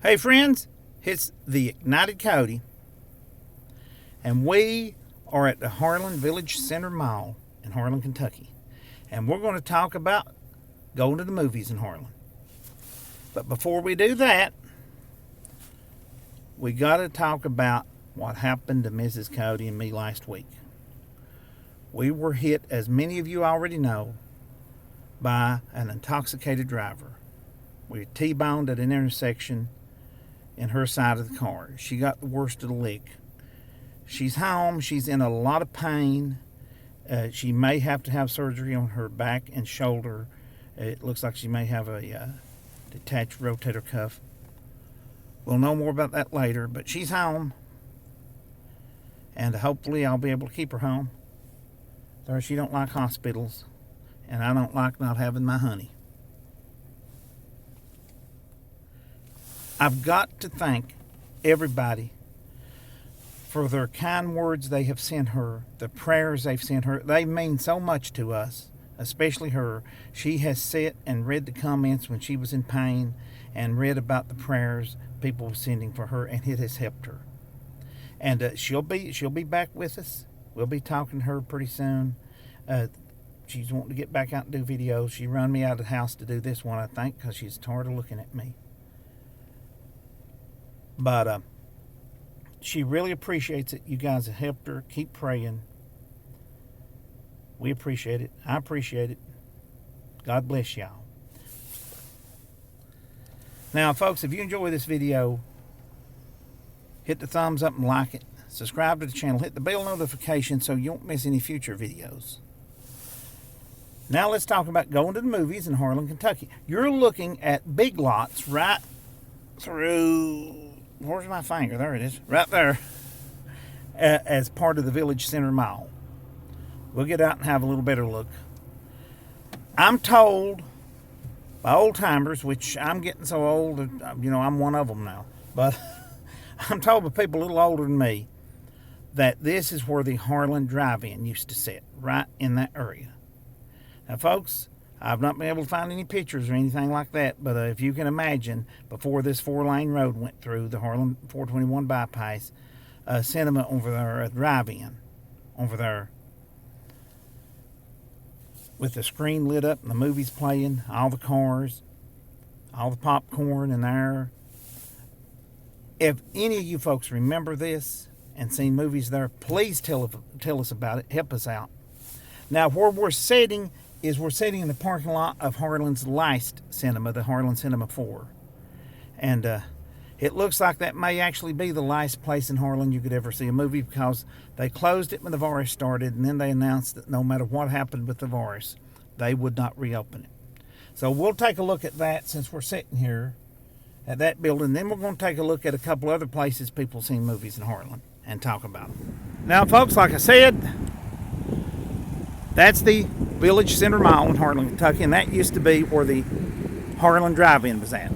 Hey friends, it's the Ignited Coyote, and we are at the Harlan Village Center Mall in Harlan, Kentucky. And we're going to talk about going to the movies in Harlan. But before we do that, we got to talk about what happened to Mrs. Coyote and me last week. We were hit, as many of you already know, by an intoxicated driver. We T-boned at an intersection in her side of the car. She got the worst of the lick. She's home. She's in a lot of pain. She may have to have surgery on her back and shoulder. It looks like she may have a detached rotator cuff. We'll know more about that later, but she's home. And hopefully I'll be able to keep her home. She don't like hospitals, and I don't like not having my honey. I've got to thank everybody for their kind words they have sent her, the prayers they've sent her. They mean so much to us, especially her. She has sat and read the comments when she was in pain and read about the prayers people were sending for her, and it has helped her. And she'll be back with us. We'll be talking to her pretty soon. She's wanting to get back out and do videos. She run me out of the house to do this one, I think, because she's tired of looking at me. But she really appreciates it. You guys have helped her. Keep praying. We appreciate it. I appreciate it. God bless y'all. Now, folks, if you enjoy this video, hit the thumbs up and like it. Subscribe to the channel. Hit the bell notification so you won't miss any future videos. Now let's talk about going to the movies in Harlan, Kentucky. You're looking at Big Lots right through... Where's my finger? There it is. Right there. As part of the Village Center Mall. We'll get out and have a little better look. I'm told by old timers, which I'm getting so old, I'm one of them now. But I'm told by people a little older than me that this is where the Harlan Drive-In used to sit, right in that area. Now, folks, I've not been able to find any pictures or anything like that, but if you can imagine, before this 4-lane road went through the Harlan 421 bypass, cinema over there, a drive-in over there, with the screen lit up and the movies playing, all the cars, all the popcorn in there. If any of you folks remember this and seen movies there, please tell us about it. Help us out. Now, where we're sitting in the parking lot of Harlan's last cinema, the Harlan Cinema 4. And it looks like that may actually be the last place in Harlan you could ever see a movie, because they closed it when the virus started, and then they announced that no matter what happened with the virus, they would not reopen it. So we'll take a look at that since we're sitting here at that building. Then we're going to take a look at a couple other places people have seen movies in Harlan and talk about them. Now, folks, like I said, that's the Village Center Mall in Harlan, Kentucky, and that used to be where the Harlan Drive-In was at.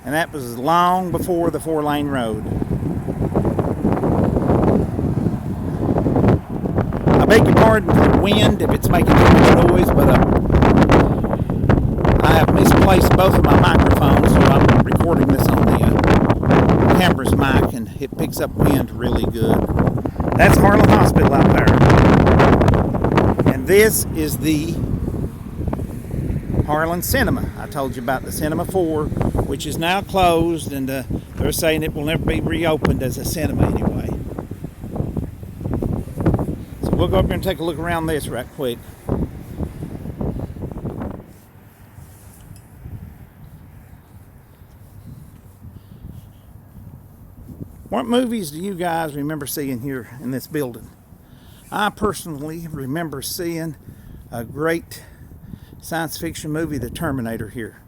And that was long before the 4-lane road. I beg your pardon for the wind if it's making too much noise, but I have misplaced both of my microphones, so I'm recording this on the camera's mic, and it picks up wind really good. That's Harlan Hospital out there. And this is the Harlan Cinema. I told you about the Cinema 4, which is now closed, and they're saying it will never be reopened as a cinema anyway. So we'll go up here and take a look around this right quick. What movies do you guys remember seeing here in this building? I personally remember seeing a great science fiction movie, The Terminator, here.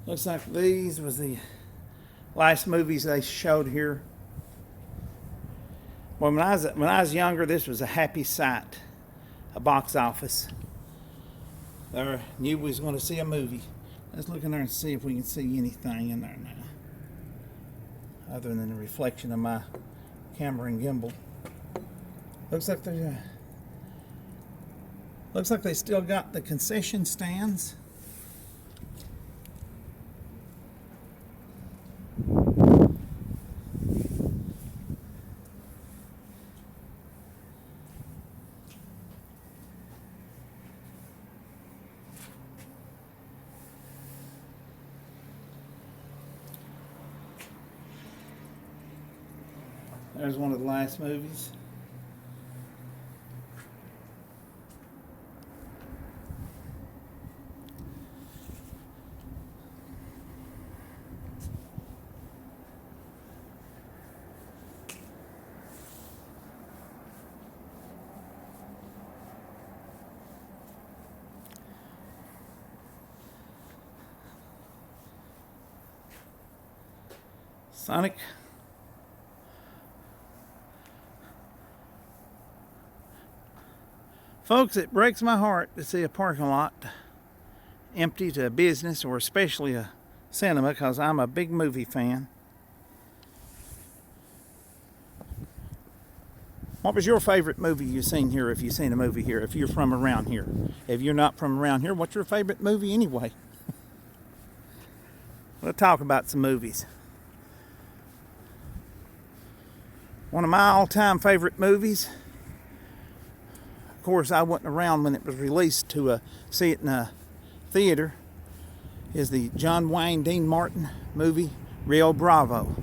Looks like these was the last movies they showed here. Well, when I was younger, this was a happy sight, a box office. There, knew we was going to see a movie. Let's look in there and see if we can see anything in there now. other than the reflection of my camera and gimbal. Looks like they still got the concession stands. There's one of the last movies. Sonic. Folks, it breaks my heart to see a parking lot empty to a business, or especially a cinema, because I'm a big movie fan. What was your favorite movie you've seen here, if you've seen a movie here, if you're from around here? If you're not from around here, what's your favorite movie anyway? We'll talk about some movies. One of my all-time favorite movies, of course I wasn't around when it was released to see it in a theater, is the John Wayne Dean Martin movie Rio Bravo.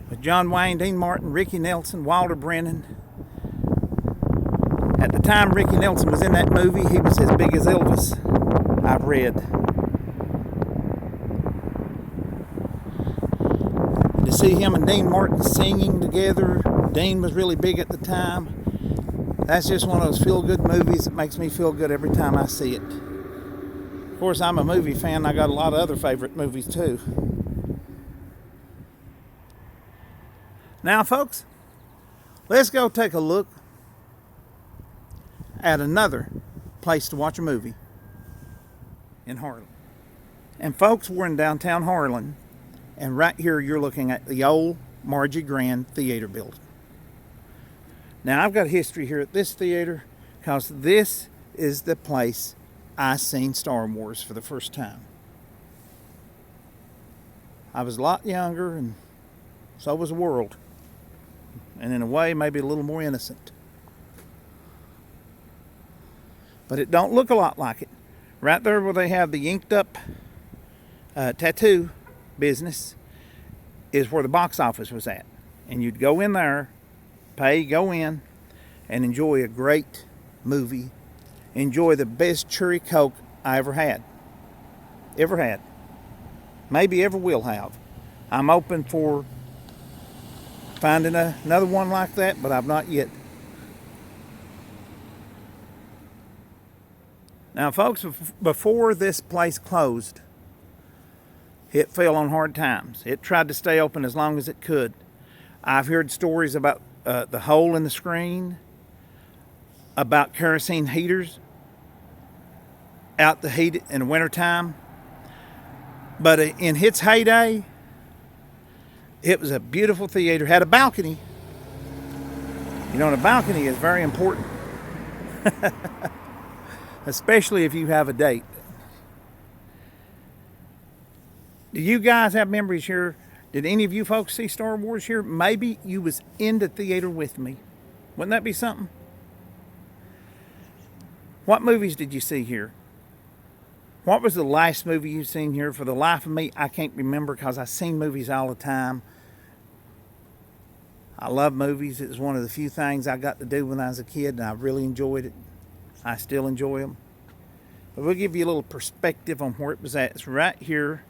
With John Wayne Dean Martin, Ricky Nelson, Walter Brennan. At the time Ricky Nelson was in that movie, he was as big as Elvis, I've read. To see him and Dean Martin singing together, Dean was really big at the time. That's just one of those feel-good movies that makes me feel good every time I see it. Of course, I'm a movie fan. I got a lot of other favorite movies too. Now, folks, let's go take a look at another place to watch a movie in Harlan. And folks, we're in downtown Harlan, and right here you're looking at the old Margie Grand Theater building. Now, I've got history here at this theater because this is the place I seen Star Wars for the first time. I was a lot younger, and so was the world. And in a way, maybe a little more innocent. But it don't look a lot like it. Right there where they have the inked up tattoo business is where the box office was at. And you'd go in there, pay, go in, and enjoy a great movie. Enjoy the best cherry Coke I ever had. Ever had. Maybe ever will have. I'm open for finding another one like that, but I've not yet. Now, folks, before this place closed, it fell on hard times. It tried to stay open as long as it could. I've heard stories about the hole in the screen, about kerosene heaters out the heat in the wintertime. But in its heyday, it was a beautiful theater. Had a balcony. You know, and a balcony is very important. Especially if you have a date. Do you guys have memories here? Did any of you folks see Star Wars here? Maybe you was in the theater with me. Wouldn't that be something? What movies did you see here? What was the last movie you've seen here? For the life of me, I can't remember because I've seen movies all the time. I love movies. It was one of the few things I got to do when I was a kid, and I really enjoyed it. I still enjoy them. But we'll give you a little perspective on where it was at. It's right here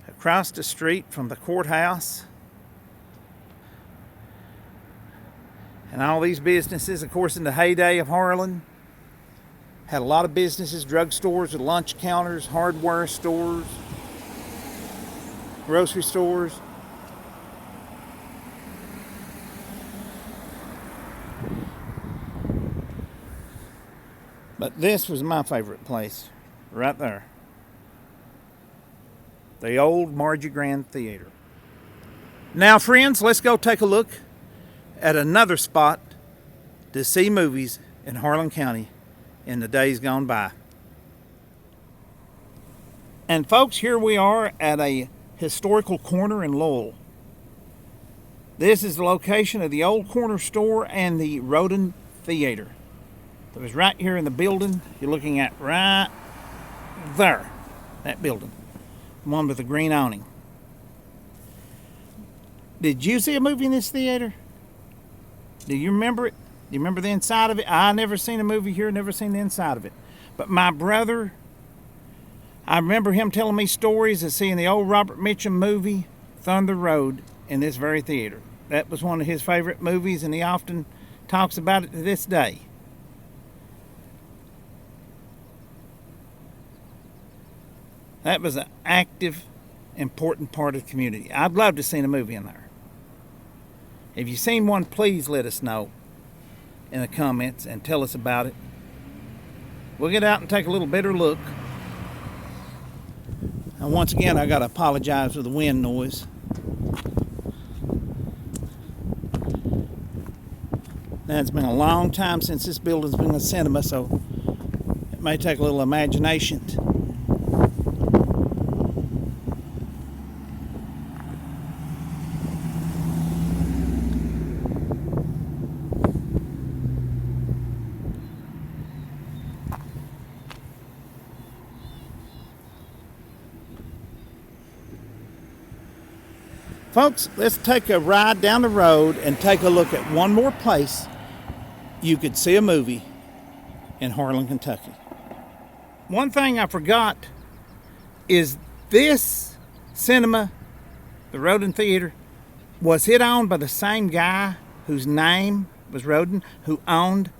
across the street from the courthouse. And all these businesses, of course, in the heyday of Harlan, had a lot of businesses, drugstores, lunch counters, hardware stores, grocery stores. But this was my favorite place, right there. The old Margie Grand Theater. Now, friends, let's go take a look at another spot to see movies in Harlan County in the days gone by. And folks, here we are at a historical corner in Lowell. This is the location of the old corner store and the Rodent Theater. It was right here in the building you're looking at right there, that building, the one with the green awning. Did you see a movie in this theater? Do you remember it? Do you remember the inside of it? I never seen a movie here, never seen the inside of it. But my brother, I remember him telling me stories of seeing the old Robert Mitchum movie, Thunder Road, in this very theater. That was one of his favorite movies, and he often talks about it to this day. That was an active, important part of the community. I'd love to have seen a movie in there. If you've seen one, please let us know in the comments and tell us about it. We'll get out and take a little better look. And once again, I got to apologize for the wind noise. Now, it's been a long time since this building's been a cinema, so it may take a little imagination. Folks, let's take a ride down the road and take a look at one more place you could see a movie in Harlan, Kentucky. One thing I forgot is this cinema, the Rodent Theater, was it owned by the same guy whose name was Rodent, who owned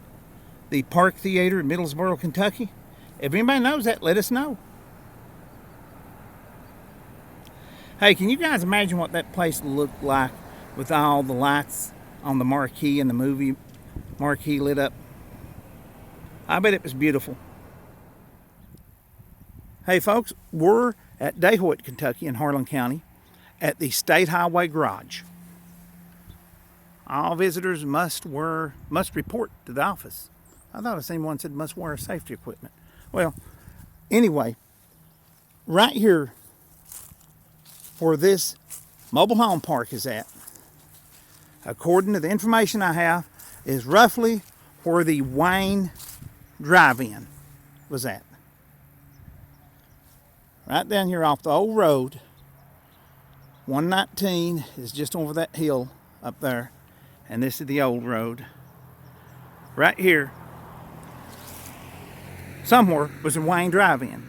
the Park Theater in Middlesboro, Kentucky? If anybody knows that, let us know. Hey, can you guys imagine what that place looked like with all the lights on the marquee and the movie marquee lit up? I bet it was beautiful. Hey folks, we're at Coyote, Kentucky in Harlan County at the State Highway Garage. All visitors must report to the office. I thought I seen one said must wear safety equipment. Well, anyway, right here where this mobile home park is at, according to the information I have, is roughly where the Wayne drive-in was at. Right down here off the old road. 119 is just over that hill up there, and this is the old road. Right here, somewhere was the Wayne drive-in.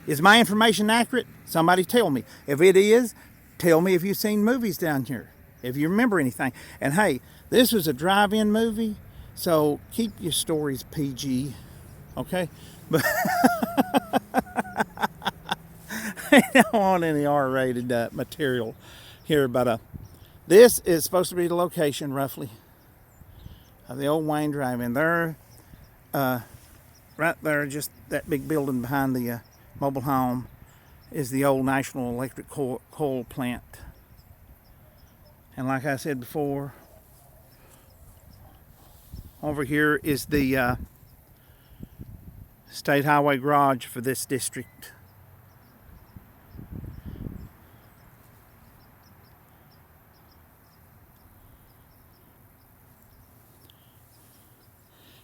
Is my information accurate? Somebody tell me. If it is, tell me if you've seen movies down here, if you remember anything. And hey, this was a drive-in movie, so keep your stories PG, okay? But I don't want any R-rated material here, but this is supposed to be the location, roughly, of the old Wayne drive-in. There, right there, just that big building behind the mobile home, is the old National Electric coal plant. And like I said before, over here is the State Highway Garage for this district.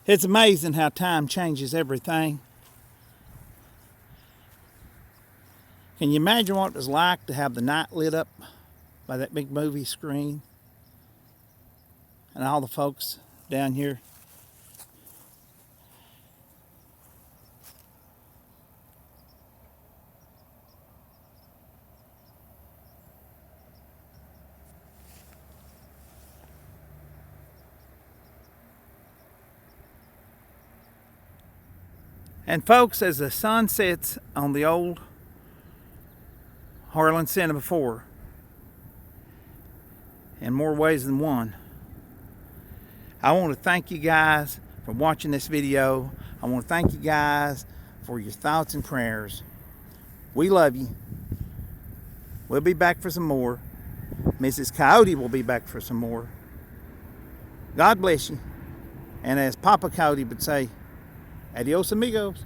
It's amazing how time changes everything. Can you imagine what it was like to have the night lit up by that big movie screen? And all the folks down here. And folks, as the sun sets on the old Harlan Cinema 4, in more ways than one, I want to thank you guys for watching this video. I want to thank you guys for your thoughts and prayers. We love you. We'll be back for some more. Mrs. Coyote will be back for some more. God bless you. And as Papa Coyote would say, adios amigos.